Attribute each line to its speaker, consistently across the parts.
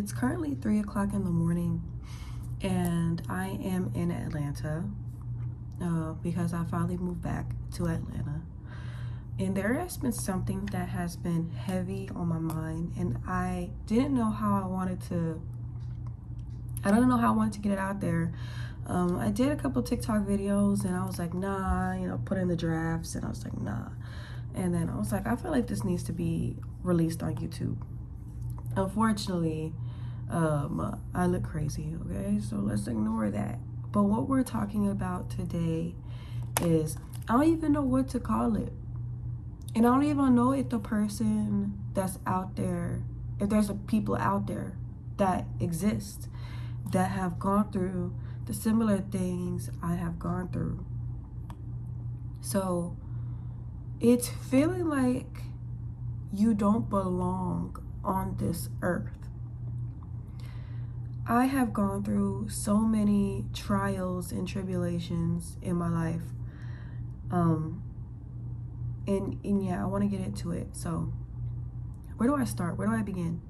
Speaker 1: It's currently 3 o'clock in the morning, and I am in Atlanta because I finally moved back to Atlanta. And there has been something that has been heavy on my mind, and I didn't know how I wanted to. I don't know how I wanted to get it out there. I did a couple TikTok videos, and I was like, nah, put in the drafts, and I was like, nah. And then I was like, I feel like this needs to be released on YouTube. Unfortunately, I look crazy, okay? So let's ignore that. But what we're talking about today is, I don't even know what to call it. And I don't even know if the person that's out there, if there's people out there that exist that have gone through the similar things I have gone through. So it's feeling like you don't belong on this earth. I have gone through so many trials and tribulations in my life. And yeah, I want to get into it. So where do I start? Where do I begin?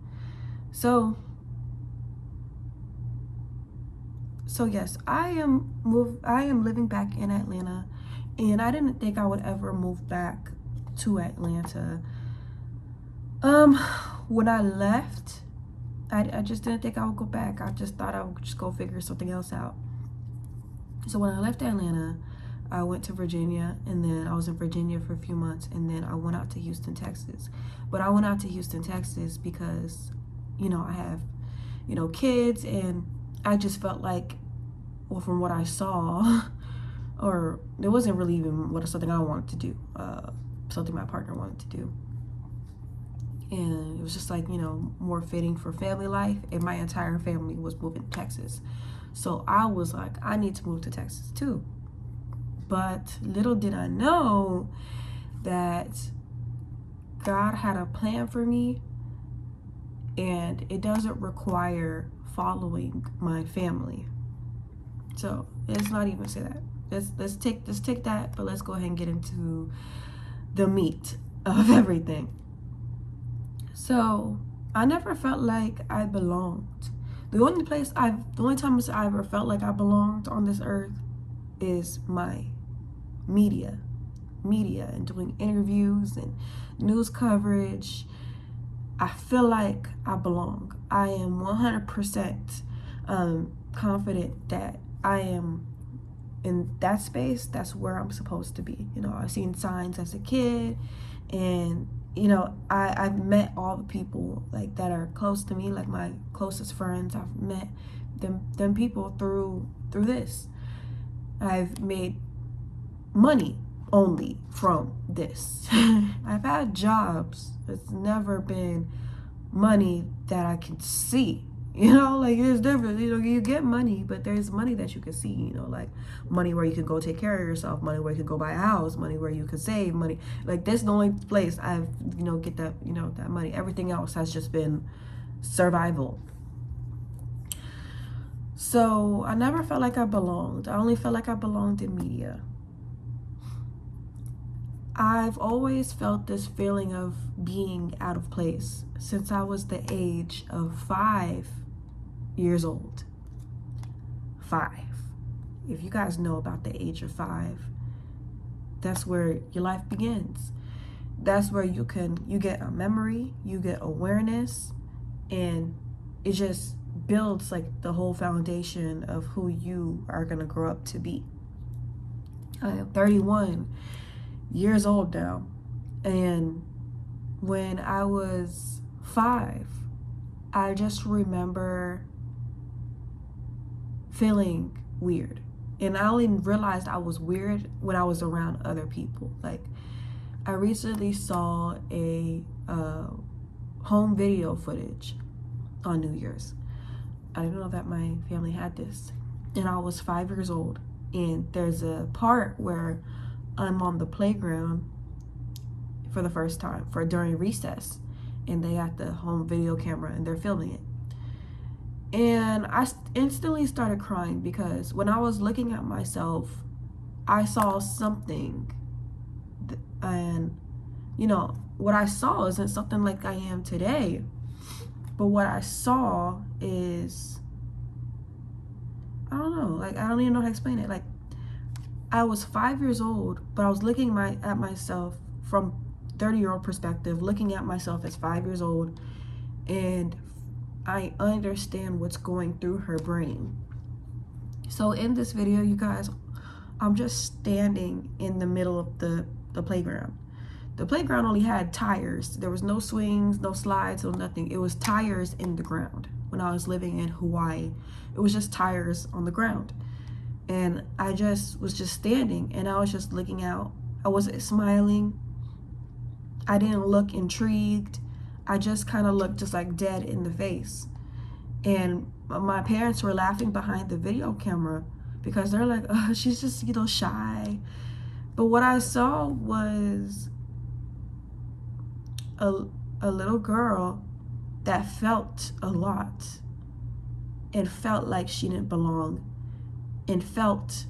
Speaker 1: So yes, I am living back in Atlanta, and I didn't think I would ever move back to Atlanta. When I left, I just didn't think I would go back. I just thought I would just go figure something else out. So when I left Atlanta, I went to Virginia, and then I was in Virginia for a few months, and then I went out to Houston, Texas. But I went out to Houston, Texas because, I have, kids, and I just felt like, well, from what I saw, or it wasn't really even something I wanted to do, something my partner wanted to do. And it was just like, more fitting for family life, and my entire family was moving to Texas. So I was like, I need to move to Texas too. But little did I know that God had a plan for me, and it doesn't require following my family. So let's not even say that. Let's take that, but let's go ahead and get into the meat of everything. So I never felt like I belonged. The only time I ever felt like I belonged on this earth is my media and doing interviews and news coverage. I feel like I belong. I am 100% confident that I am in that space. That's where I'm supposed to be. I've seen signs as a kid, and I've met all the people like that are close to me, like my closest friends. I've met them people through this. I've made money only from this. I've had jobs. It's never been money that I can see. Like it's different. You get money, but there's money that you can see, like money where you can go take care of yourself, money where you can go buy a house, money where you can save money. Like that's the only place I've, get that, that money. Everything else has just been survival. So I never felt like I belonged. I only felt like I belonged in media. I've always felt this feeling of being out of place since I was the age of 5 years old. 5. If you guys know about the age of 5, that's where your life begins. That's where you get a memory, you get awareness, and it just builds like the whole foundation of who you are gonna grow up to be. I am 31 years old now, and when I was 5, I just remember feeling weird, and I only realized I was weird when I was around other people. Like I recently saw a home video footage on New Year's. I didn't know that my family had this, and I was 5 years old, and there's a part where I'm on the playground for the first time during recess, and they had the home video camera and they're filming it. And I instantly started crying because when I was looking at myself, I saw something, and what I saw isn't something like I am today. But what I saw is, I don't know, like, I don't even know how to explain it. Like, I was 5 years old, but I was looking at myself from 30-year-old perspective, looking at myself as 5 years old, and I understand what's going through her brain. So in this video, you guys, I'm just standing in the middle of the playground. The playground only had tires. There was no swings, no slides, no nothing. It was tires in the ground. When I was living in Hawaii, it was just tires on the ground. And I just was just standing, and I was just looking out. I wasn't smiling. I didn't look intrigued. I just kind of looked just like dead in the face. And my parents were laughing behind the video camera because they're like, oh, she's just, you know, shy. But what I saw was a little girl that felt a lot and felt like she didn't belong, and felt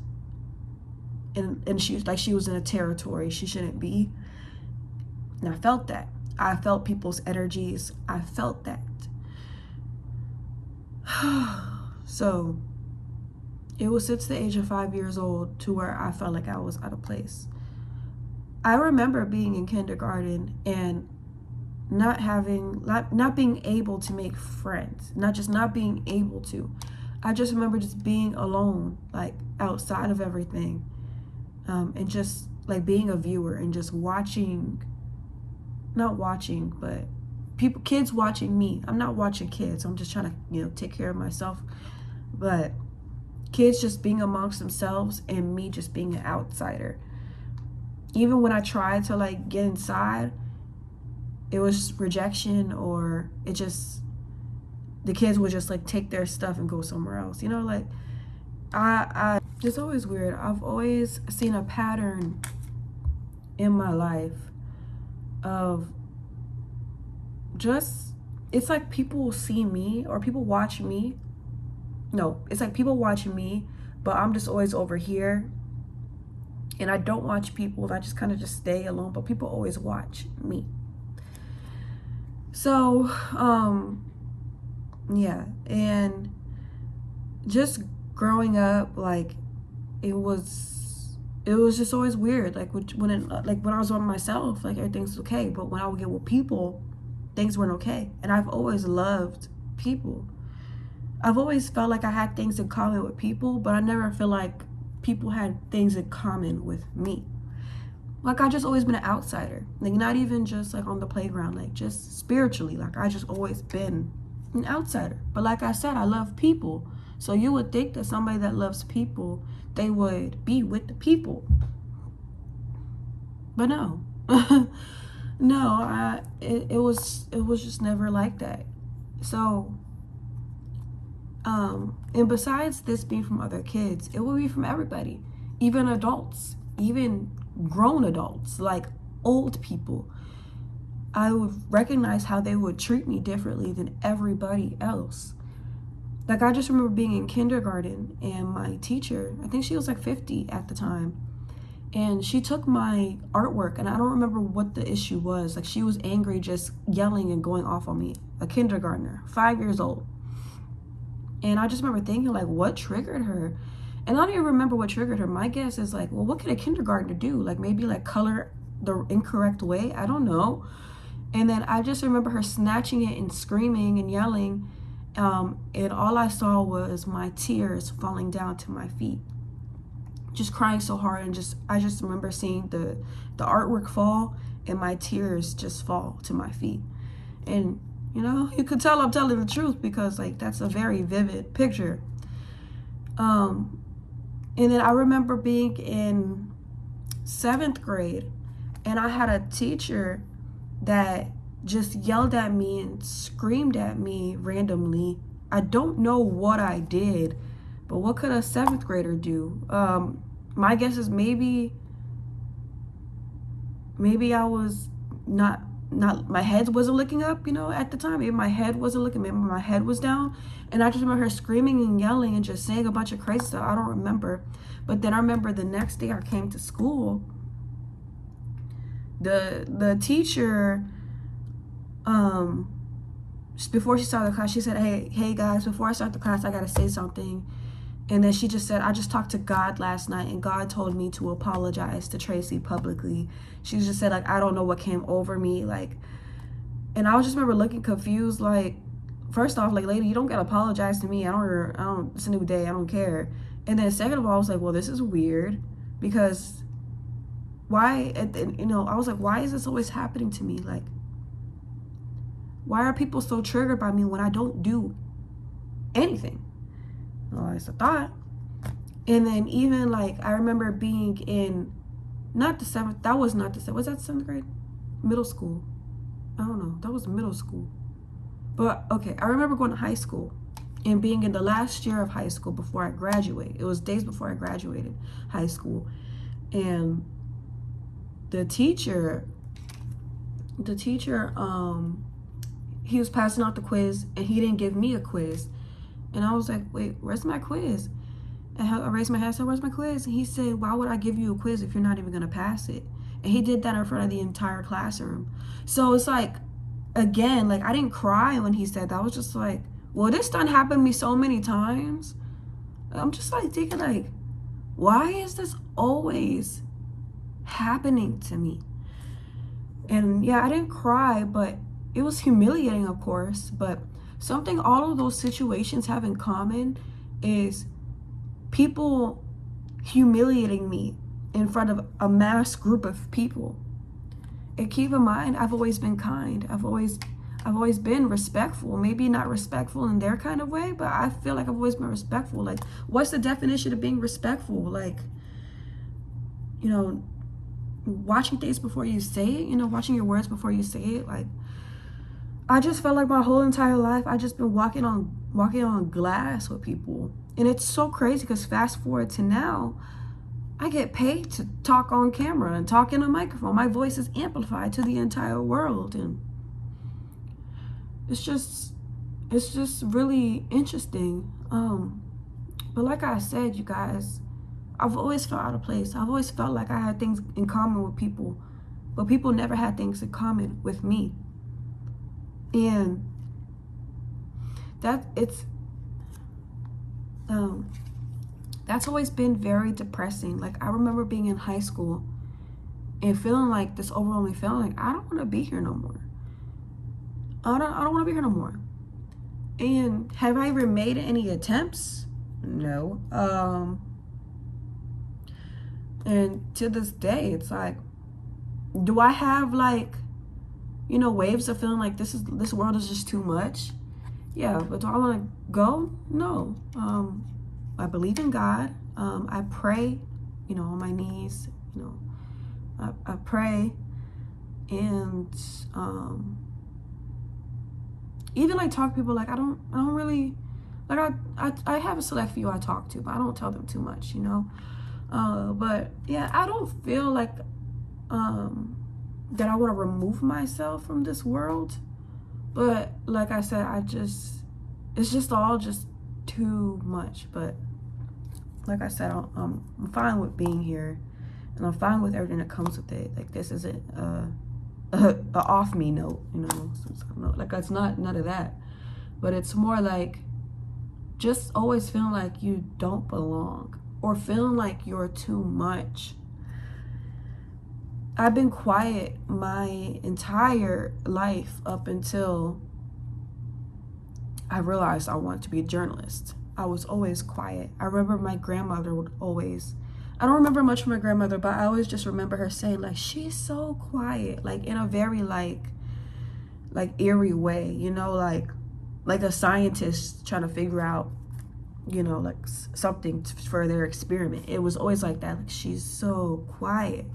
Speaker 1: and she was like she was in a territory she shouldn't be. And I felt that. I felt people's energies. I felt that. So it was since the age of 5 years old to where I felt like I was out of place. I remember being in kindergarten and not being able to make friends, not being able to. I just remember just being alone, like outside of everything, and just like being a viewer and just watching, not watching, but kids watching me. I'm not watching kids. I'm just trying to, you know, take care of myself. But kids just being amongst themselves and me just being an outsider. Even when I tried to like get inside, it was rejection, or it just, the kids would just like take their stuff and go somewhere else. You know, like it's always weird. I've always seen a pattern in my life of just, it's like people see me or people watch me. No, it's like people watching me, but I'm just always over here. And I don't watch people. I just kind of just stay alone, but people always watch me. So, yeah. And just growing up, like, it was just always weird. Like when I was on myself, like everything's okay. But when I would get with people, things weren't okay. And I've always loved people. I've always felt like I had things in common with people, but I never feel like people had things in common with me. Like, I just always been an outsider. Like, not even just like on the playground, like just spiritually. Like, I just always been an outsider. But like I said, I love people. So you would think that somebody that loves people, they would be with the people. But no. No, it was just never like that. So, and besides this being from other kids, it will be from everybody, even adults, even grown adults, like old people. I would recognize how they would treat me differently than everybody else. Like, I just remember being in kindergarten and my teacher, I think she was like 50 at the time, and she took my artwork, and I don't remember what the issue was. Like, she was angry, just yelling and going off on me, a kindergartner, 5 years old. And I just remember thinking, like, what triggered her? And I don't even remember what triggered her. My guess is like, well, what could a kindergartner do? Like, maybe like color the incorrect way? I don't know. And then I just remember her snatching it and screaming and yelling. And all I saw was my tears falling down to my feet. Just crying so hard, and I just remember seeing the artwork fall and my tears just fall to my feet. And you know, you could tell I'm telling the truth because like that's a very vivid picture. And then I remember being in 7th grade, and I had a teacher that just yelled at me and screamed at me randomly. I don't know what I did, but what could a 7th grader do? My guess is maybe I was not my head wasn't looking up, you know, at the time. Maybe my head wasn't looking, maybe my head was down. And I just remember her screaming and yelling and just saying a bunch of crazy stuff. I don't remember. But then I remember the next day I came to school, the teacher before she started the class, she said, hey guys, before I start the class, I gotta say something. And then she just said, I just talked to God last night, and God told me to apologize to Tracy publicly. She just said, like, I don't know what came over me, like, and I just remember looking confused, like, first off, like, lady, you don't gotta apologize to me. I don't, it's a new day, I don't care. And then second of all, I was like, well, this is weird, because why, you know, I was like, why is this always happening to me? Like, why are people so triggered by me when I don't do anything? Well, it's a thought. And then even like, I remember being in, not the 7th, that was not the 7th, was that 7th grade? Middle school. I don't know, that was middle school. But okay, I remember going to high school and being in the last year of high school before I graduated. It was days before I graduated high school. And the teacher, he was passing out the quiz, and he didn't give me a quiz. And I was like, wait, where's my quiz? And I raised my hand and said, where's my quiz? And he said, why would I give you a quiz if you're not even gonna pass it? And he did that in front of the entire classroom. So it's like, again, like, I didn't cry when he said that. I was just like, well, this done happened to me so many times. I'm just like thinking, like, why is this always happening to me? And yeah, I didn't cry, but it was humiliating, of course. But something all of those situations have in common is people humiliating me in front of a mass group of people. And keep in mind, I've always been kind. I've always been respectful. Maybe not respectful in their kind of way, but I feel like I've always been respectful. Like, what's the definition of being respectful? Like, you know, watching things before you say it, you know, watching your words before you say it. Like, I just felt like my whole entire life I just been walking on glass with people. And it's so crazy because fast forward to now, I get paid to talk on camera and talk in a microphone. My voice is amplified to the entire world, and it's just really interesting. But like I said, you guys, I've always felt out of place. I've always felt like I had things in common with people, but people never had things in common with me. And that's always been very depressing. Like, I remember being in high school and feeling like this overwhelming feeling, like, I don't want to be here no more. I don't want to be here no more. And have I ever made any attempts? No. And to this day, it's like, do I have, like, you know, waves of feeling like this world is just too much? Yeah, but do I want to go? No. I believe in God. I pray, you know, on my knees. You know, I pray, and even like talk to people. Like, I don't really, like, I have a select few I talk to, but I don't tell them too much, you know. But yeah, I don't feel like that I want to remove myself from this world. But like I said, it's just all just too much. But like I said, I'm fine with being here, and I'm fine with everything that comes with it. Like, this isn't a off me note, you know. Like, it's not none of that. But it's more like just always feeling like you don't belong, or feeling like you're too much. I've been quiet my entire life up until I realized I wanted to be a journalist. I was always quiet. I remember my grandmother would always, I don't remember much from my grandmother, but I always just remember her saying, like, she's so quiet, like, in a very like eerie way, you know, like a scientist trying to figure out, you know, like something for their experiment. It was always like that. Like, she's so quiet.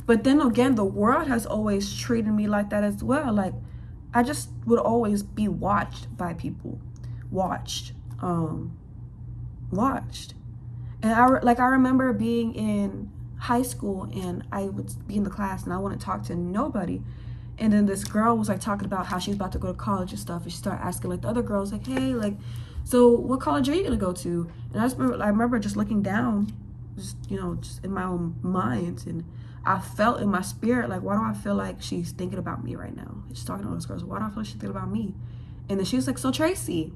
Speaker 1: But then again, the world has always treated me like that as well. Like, I just would always be watched by people. Watched. And I remember being in high school, and I would be in the class and I wouldn't talk to nobody. And then this girl was like talking about how she's about to go to college and stuff. And she started asking like the other girls, like, hey, like, so what college are you gonna go to? And I remember just looking down, just, you know, just in my own mind, and I felt in my spirit, like, why do I feel like she's thinking about me right now? She's talking to those girls. Why do I feel like she's thinking about me? And then she was like, so Tracy.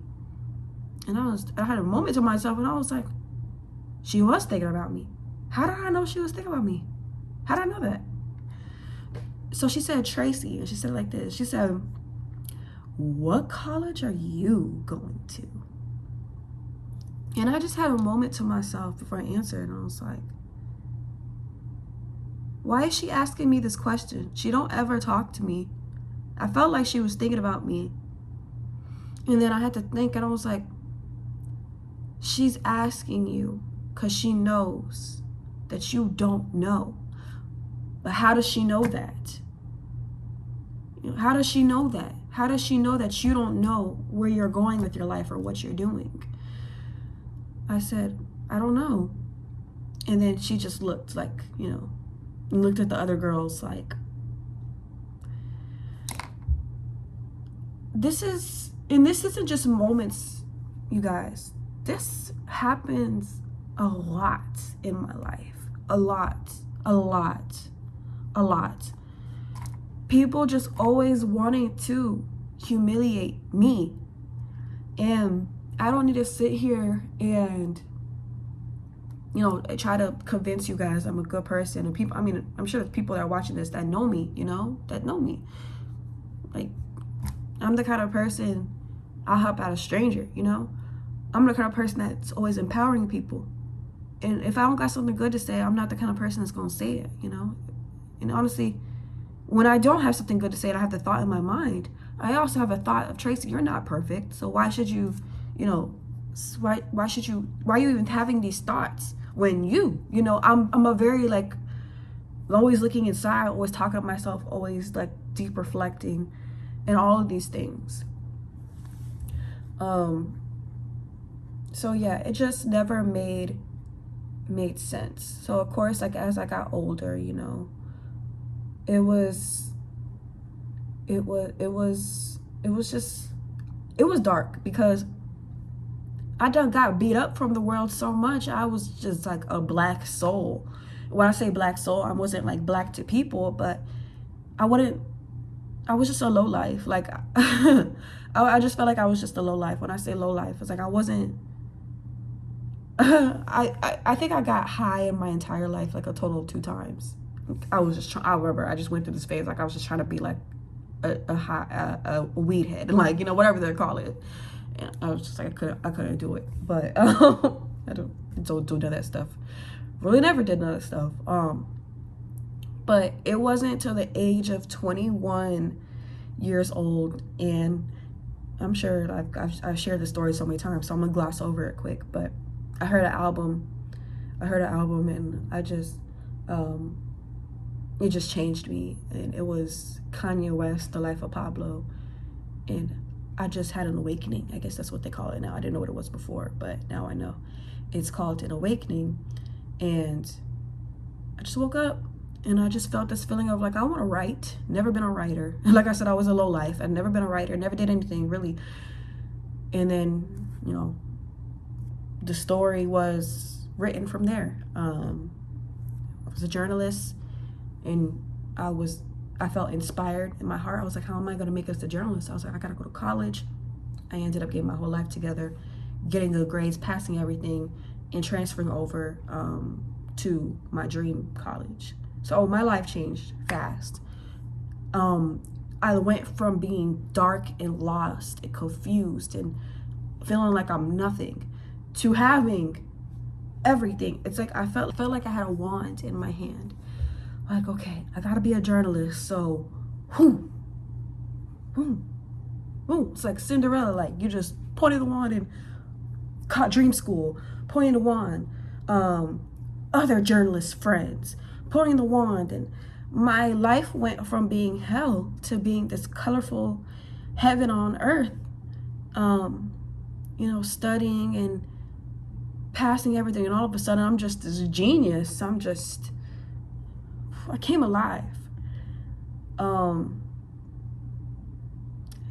Speaker 1: And I had a moment to myself, and I was like, she was thinking about me. How did I know she was thinking about me? How did I know that? So she said, Tracy, and she said it like this. She said, what college are you going to? And I just had a moment to myself before I answered, and I was like, why is she asking me this question? She don't ever talk to me. I felt like she was thinking about me. And then I had to think, and I was like, she's asking you because she knows that you don't know. But how does she know that? How does she know that? How does she know that you don't know where you're going with your life or what you're doing? I said, I don't know. And then she just looked like, looked at the other girls like, this isn't just moments, you guys. This happens a lot in my life. A lot. People just always wanting to humiliate me. And I don't need to sit here and, try to convince you guys I'm a good person. And people, I'm sure there's people that are watching this that know me, that know me. Like, I'm the kind of person, I'll help out a stranger, I'm the kind of person that's always empowering people. And if I don't got something good to say, I'm not the kind of person that's going to say it, And honestly, when I don't have something good to say and I have the thought in my mind, I also have a thought of, Tracy, you're not perfect. So why should you, why are you even having these thoughts when I'm a very, like, always looking inside, always talking to myself, always, like, deep reflecting and all of these things. So yeah, it just never made sense. So of course, like, as I got older, it was dark because I done got beat up from the world so much. I was just like a black soul. When I say black soul, I wasn't like black to people, but I was just a low life. Like, I just felt like I was just a low life. When I say low life, it's like I wasn't, I think I got high in my entire life, like a total of 2 times. I remember I just went through this phase, like I was just trying to be like a weed head, like, whatever they call it. And I was just like, I couldn't do it. But I don't do none of that stuff. Really never did none of that stuff. But it wasn't until the age of 21 years old, and I'm sure I've shared this story so many times, so I'm gonna gloss over it quick. But I heard an album, and I just, it just changed me. And it was Kanye West, The Life of Pablo, and I just had an awakening. I guess that's what they call it now. I didn't know what it was before, but now I know. It's called an awakening. And I just woke up and I just felt this feeling of like, I want to write. Never been a writer. Like I said, I was a low life. I'd never been a writer, never did anything really. And then, the story was written from there. I was a journalist, and I felt inspired in my heart. I was like, how am I going to make this a journalist? I was like, I got to go to college. I ended up getting my whole life together, getting good grades, passing everything, and transferring over to my dream college. So my life changed fast. I went from being dark and lost and confused and feeling like I'm nothing to having everything. It's like I felt like I had a wand in my hand. Like, okay, I gotta be a journalist, so it's like Cinderella, like you just pointed the wand and caught dream school, pointing the wand, other journalist friends, pointing the wand, and my life went from being hell to being this colorful heaven on earth. Studying and passing everything, and all of a sudden I'm just this genius. I came alive. And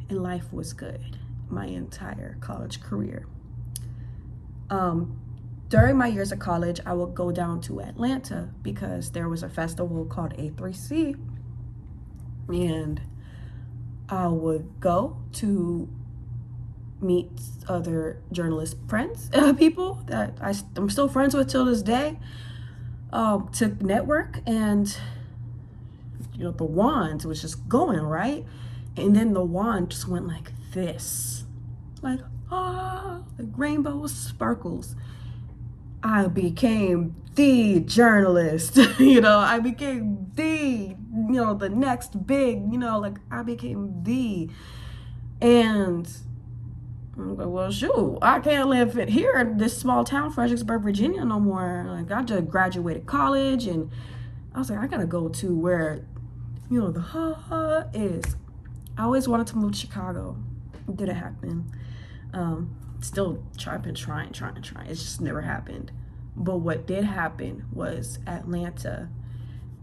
Speaker 1: life was good my entire college career. During my years of college, I would go down to Atlanta because there was a festival called A3C, and I would go to meet other journalist friends, people that I'm still friends with till this day, to network. And the wand was just going, right? And then the wand just went like this, like rainbow sparkles. I became the journalist. I became the, the next big, like I became the. And I'm like, well, shoot, I can't live here in this small town, Fredericksburg, Virginia, no more. Like, I just graduated college, and I was like, I gotta go to where, the is. I always wanted to move to Chicago. It didn't happen. Still been trying. It's just never happened. But what did happen was Atlanta.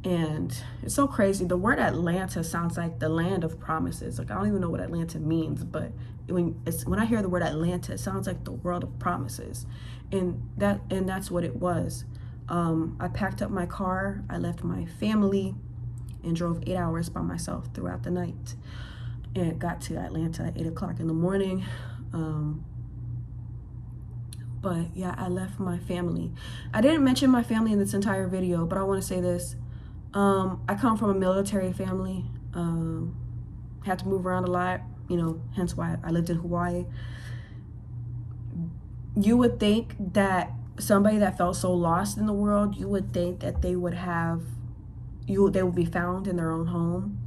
Speaker 1: And it's so crazy. The word Atlanta sounds like the land of promises. Like, I don't even know what Atlanta means, but when I hear the word Atlanta, it sounds like the world of promises. And that's what it was. I packed up my car, I left my family, and drove 8 hours by myself throughout the night. And got to Atlanta at 8 o'clock in the morning. But yeah, I left my family. I didn't mention my family in this entire video, but I want to say this. I come from a military family. Had to move around a lot, hence why I lived in Hawaii. You would think that somebody that felt so lost in the world, you would think that they would be found in their own home.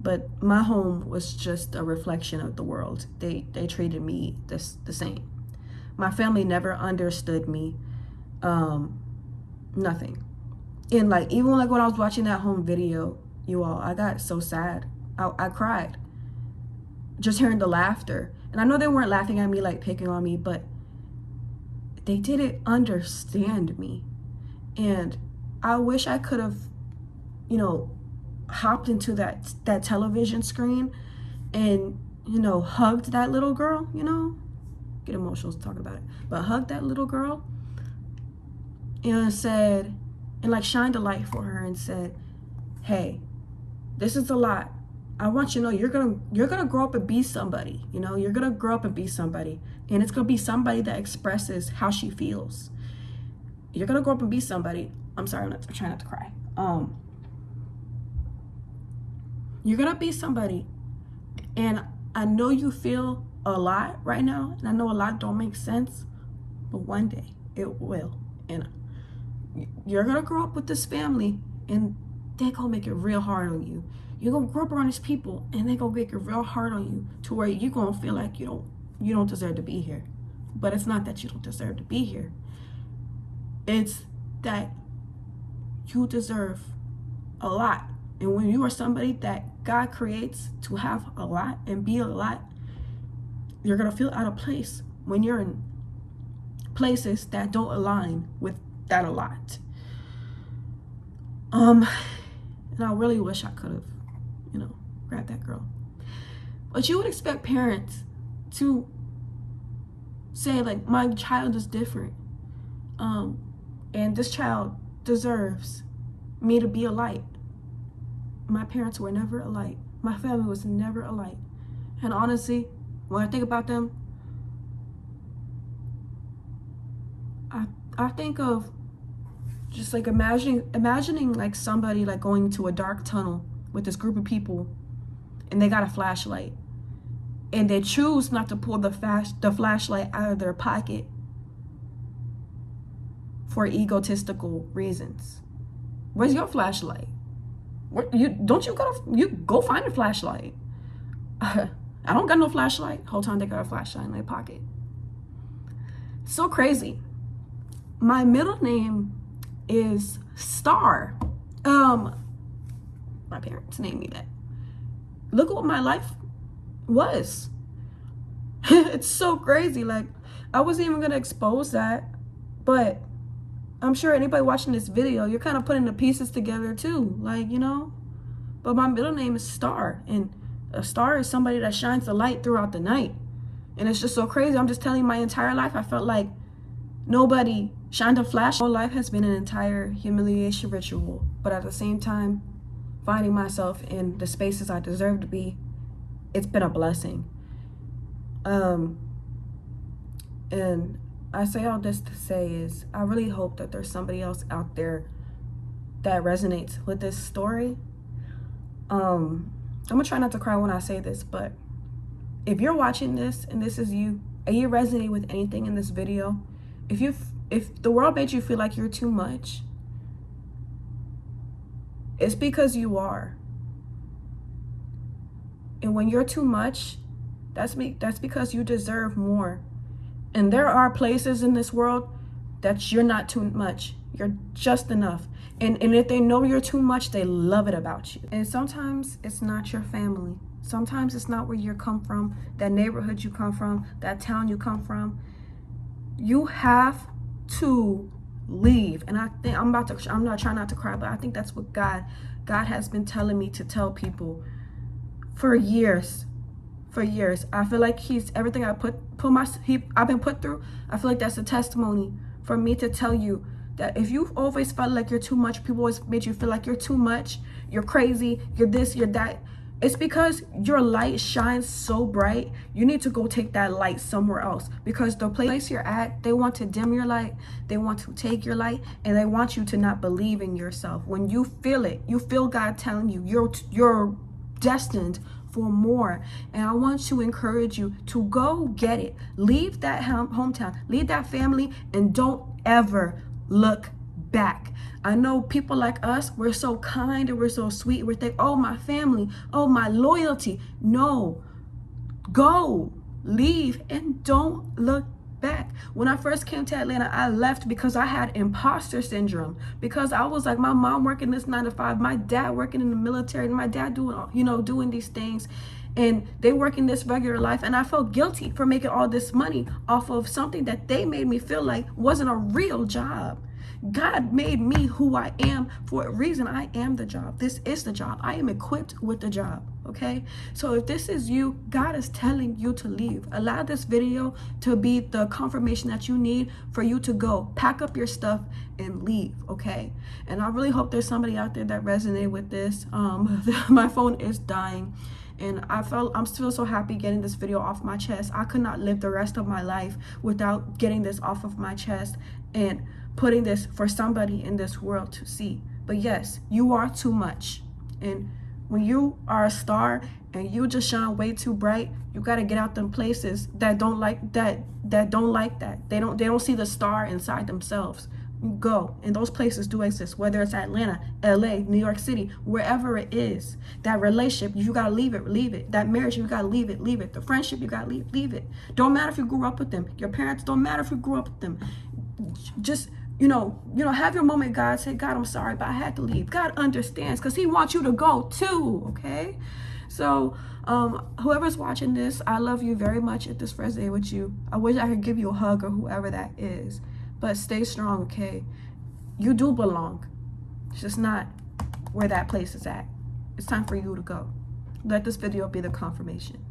Speaker 1: But my home was just a reflection of the world. They treated me the same. My family never understood me. Nothing. And even when I was watching that home video, you all, I got so sad. I cried. Just hearing the laughter. And I know they weren't laughing at me, like picking on me, but they didn't understand me. And I wish I could have, hopped into that television screen and, hugged that little girl, get emotional talking about it, but hugged that little girl and said, and shined a light for her and said, hey, this is a lot. I want you to know you're gonna grow up and be somebody. You're gonna grow up and be somebody, and it's gonna be somebody that expresses how she feels. You're gonna grow up and be somebody. I'm sorry, I'm trying not to cry. You're gonna be somebody, and I know you feel a lot right now, and I know a lot don't make sense, but one day it will. And you're gonna grow up with this family, and they're gonna make it real hard on you. You're gonna grow up around these people, and they're gonna make it real hard on you to where you're gonna feel like you don't deserve to be here. But it's not that you don't deserve to be here. It's that you deserve a lot. And when you are somebody that God creates to have a lot and be a lot, you're gonna feel out of place when you're in places that don't align with that a lot. And I really wish I could have, grabbed that girl. But you would expect parents to say, like, my child is different. And this child deserves me to be a light. My parents were never a light. My family was never a light. And honestly, when I think about them, I think of just imagining like somebody like going to a dark tunnel with this group of people, and they got a flashlight, and they choose not to pull the flashlight out of their pocket for egotistical reasons. Where's your flashlight? You go find a flashlight. I don't got no flashlight. Whole time they got a flashlight in their pocket. So crazy. My middle name is Star. My parents named me that. Look at what my life was. It's so crazy. Like, I wasn't even gonna expose that, but I'm sure anybody watching this video, you're kind of putting the pieces together too, like, but my middle name is Star, and a star is somebody that shines the light throughout the night. And it's just so crazy. I'm just telling you, my entire life I felt like nobody shined a flash. My whole life has been an entire humiliation ritual, but at the same time, finding myself in the spaces I deserve to be, it's been a blessing. And I say all this to say is I really hope that there's somebody else out there that resonates with this story. I'm gonna try not to cry when I say this, but if you're watching this and this is you and you resonate with anything in this video, if the world made you feel like you're too much, it's because you are. And when you're too much, that's because you deserve more. And there are places in this world that you're not too much. You're just enough. And if they know you're too much, they love it about you. And sometimes it's not your family. Sometimes it's not where you come from, that neighborhood you come from, that town you come from. You have to leave. And I think I'm not trying not to cry, but I think that's what God has been telling me to tell people for years. I feel like everything I've been put through, I feel like that's a testimony for me to tell you that if you've always felt like you're too much, people always made you feel like you're too much, you're crazy, you're this, you're that, it's because your light shines so bright. You need to go take that light somewhere else, because the place you're at, they want to dim your light, they want to take your light, and they want you to not believe in yourself. When you feel it, you feel God telling you you're destined for more. And I want to encourage you to go get it. Leave that hometown, leave that family, and don't ever look back. I know people like us, we're so kind and we're so sweet. We think, oh, my family, oh, my loyalty. No, go, leave, and don't look back. When I first came to Atlanta, I left because I had imposter syndrome, because I was like, my mom working this 9 to 5, my dad working in the military, and my dad doing these things, and they working this regular life, and I felt guilty for making all this money off of something that they made me feel like wasn't a real job. God made me who I am for a reason. I am the job. This is the job. I am equipped with the job. Okay, so if this is you, God is telling you to leave. Allow this video to be the confirmation that you need for you to go pack up your stuff and leave. Okay, and I really hope there's somebody out there that resonated with this. My phone is dying, and I'm still so happy getting this video off my chest. I could not live the rest of my life without getting this off of my chest and putting this for somebody in this world to see. But yes, you are too much. And when you are a star and you just shine way too bright, you got to get out them places that don't like that. They don't see the star inside themselves. Go. And those places do exist, whether it's Atlanta, LA, New York City, wherever it is. That relationship, you got to leave it. That marriage, you got to leave it. The friendship, you got to leave it. Don't matter if you grew up with them. Your parents, don't matter if you grew up with them. Just have your moment. God, say, God, I'm sorry, but I had to leave. God understands, because he wants you to go too. Okay, so whoever's watching this, I love you very much. If this resonated with you, I wish I could give you a hug, or whoever that is, but stay strong. Okay, you do belong. It's just not where that place is at. It's time for you to go. Let this video be the confirmation.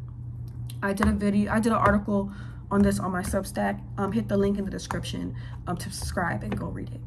Speaker 1: I did an article on this on my Substack. Hit the link in the description to subscribe and go read it.